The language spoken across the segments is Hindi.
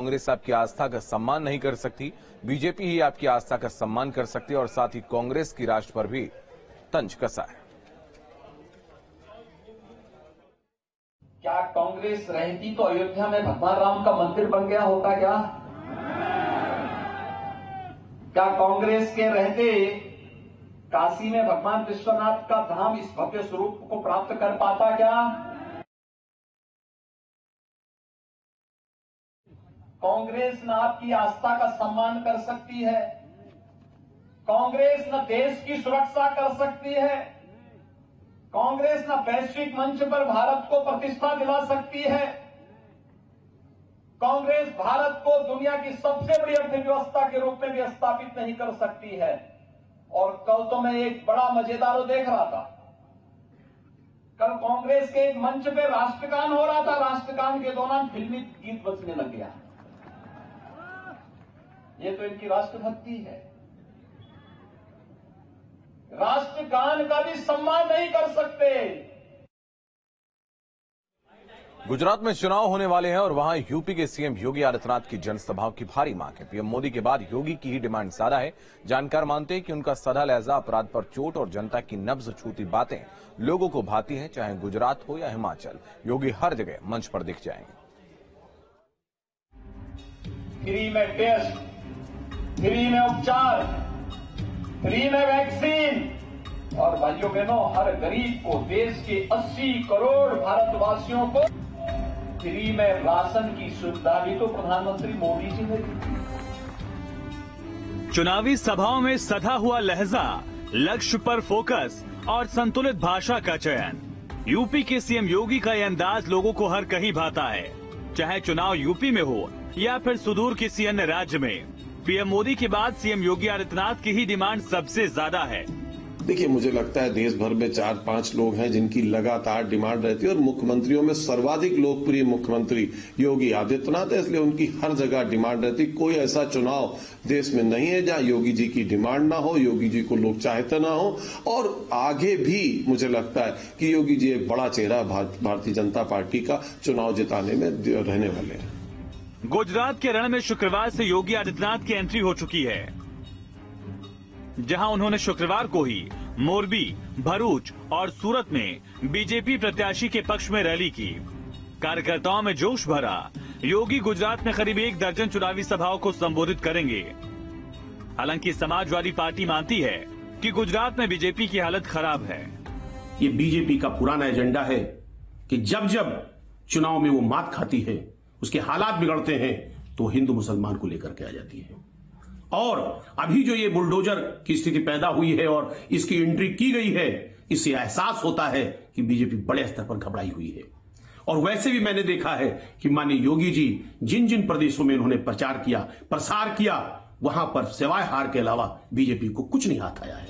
कांग्रेस आपकी आस्था का सम्मान नहीं कर सकती, बीजेपी ही आपकी आस्था का सम्मान कर सकती है और साथ ही कांग्रेस की राष्ट्र पर भी तंज कसा है। क्या कांग्रेस रहती तो अयोध्या में भगवान राम का मंदिर बन गया होता क्या? क्या कांग्रेस के रहते काशी में भगवान विश्वनाथ का धाम इस भव्य स्वरूप को प्राप्त कर पाता क्या? कांग्रेस न आपकी आस्था का सम्मान कर सकती है, कांग्रेस न देश की सुरक्षा कर सकती है, कांग्रेस न वैश्विक मंच पर भारत को प्रतिष्ठा दिला सकती है, कांग्रेस भारत को दुनिया की सबसे बड़ी अर्थव्यवस्था के रूप में भी स्थापित नहीं कर सकती है। और कल तो मैं एक बड़ा मजेदार देख रहा था। कल कांग्रेस के एक मंच पे राष्ट्रगान हो रहा था, राष्ट्रगान के दौरान फिल्मी गीत बजने लग गया। ये तो इनकी राष्ट्रभक्ति है। राष्ट्रगान का भी सम्मान नहीं कर सकते। गुजरात में चुनाव होने वाले हैं और वहां यूपी के सीएम योगी आदित्यनाथ की जनसभाओं की भारी मांग है। पीएम मोदी के बाद योगी की ही डिमांड ज्यादा है। जानकार मानते हैं कि उनका सदा लहजा अपराध पर चोट और जनता की नब्ज छूती बातें लोगों को भाती हैं, चाहे गुजरात हो या हिमाचल। योगी हर जगह मंच पर दिख जाएंगे। फ्री में टेस्ट, फ्री में उपचार, फ्री में वैक्सीन और भाइयों बहनों हर गरीब को, देश के 80 करोड़ भारतवासियों को फ्री में राशन की सुविधा भी तो प्रधानमंत्री मोदी जी ने दी। चुनावी सभाओं में सधा हुआ लहजा, लक्ष्य पर फोकस और संतुलित भाषा का चयन। यूपी के सीएम योगी का यह अंदाज लोगों को हर कहीं भाता है, चाहे चुनाव यूपी में हो या फिर सुदूर किसी अन्य राज्य में। पीएम मोदी के बाद सीएम योगी आदित्यनाथ की ही डिमांड सबसे ज्यादा है। देखिए, मुझे लगता है देश भर में 4-5 लोग हैं जिनकी लगातार डिमांड रहती है और मुख्यमंत्रियों में सर्वाधिक लोकप्रिय मुख्यमंत्री योगी आदित्यनाथ है, इसलिए उनकी हर जगह डिमांड रहती। कोई ऐसा चुनाव देश में नहीं है जहां योगी जी की डिमांड ना हो, योगी जी को लोग चाहते ना हो। और आगे भी मुझे लगता है कि योगी जी एक बड़ा चेहरा भारतीय जनता पार्टी का चुनाव जिताने में रहने वाले हैं। गुजरात के रण में शुक्रवार से योगी आदित्यनाथ की एंट्री हो चुकी है, जहां उन्होंने शुक्रवार को ही मोरबी, भरूच और सूरत में बीजेपी प्रत्याशी के पक्ष में रैली की। कार्यकर्ताओं में जोश भरा। योगी गुजरात में करीब 1 दर्जन चुनावी सभाओं को संबोधित करेंगे। हालांकि समाजवादी पार्टी मानती है कि गुजरात में बीजेपी की हालत खराब है। ये बीजेपी का पुराना एजेंडा है कि जब जब चुनाव में वो मात खाती है, उसके हालात बिगड़ते हैं, तो हिंदू मुसलमान को लेकर के आ जाती है। और अभी जो ये बुलडोजर की स्थिति पैदा हुई है और इसकी एंट्री की गई है, इससे एहसास होता है कि बीजेपी बड़े स्तर पर घबराई हुई है। और वैसे भी मैंने देखा है कि माननीय योगी जी जिन जिन प्रदेशों में उन्होंने प्रचार किया, प्रसार किया, वहां पर सिवाय हार के अलावा बीजेपी को कुछ नहीं हाथ आया है।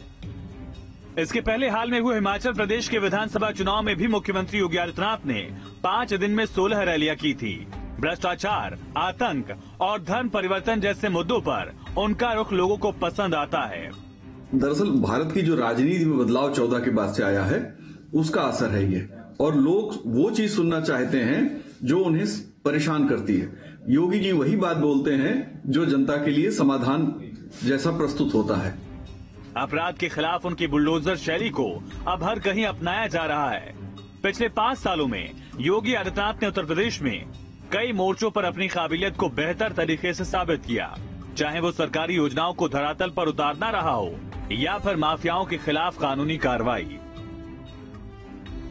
इसके पहले हाल में हुए हिमाचल प्रदेश के विधानसभा चुनाव में भी मुख्यमंत्री योगी आदित्यनाथ ने 5 दिन में 16 रैलियां की थी। भ्रष्टाचार, आतंक और धर्म परिवर्तन जैसे मुद्दों पर उनका रुख लोगों को पसंद आता है। दरअसल भारत की जो राजनीति में बदलाव 14 के बाद से आया है, उसका असर है ये। और लोग वो चीज सुनना चाहते हैं जो उन्हें परेशान करती है। योगी जी वही बात बोलते हैं जो जनता के लिए समाधान जैसा प्रस्तुत होता है। अपराध के खिलाफ उनकी बुलडोजर शैली को अब हर कहीं अपनाया जा रहा है। पिछले 5 सालों में योगी आदित्यनाथ ने उत्तर प्रदेश में कई मोर्चों पर अपनी काबिलियत को बेहतर तरीके से साबित किया, चाहे वो सरकारी योजनाओं को धरातल पर उतारना रहा हो या फिर माफियाओं के खिलाफ कानूनी कार्रवाई।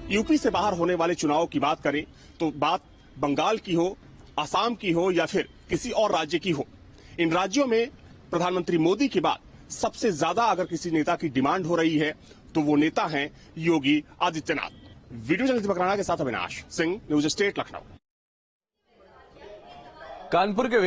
यूपी से बाहर होने वाले चुनाव की बात करें तो बात बंगाल की हो, असम की हो या फिर किसी और राज्य की हो, इन राज्यों में प्रधानमंत्री मोदी के बाद सबसे ज्यादा अगर किसी नेता की डिमांड हो रही है तो वो नेता हैं योगी आदित्यनाथ। वीडियो जर्नलिस्ट मकराना के साथ अविनाश सिंह, न्यूज स्टेट लखनऊ। कानपुर के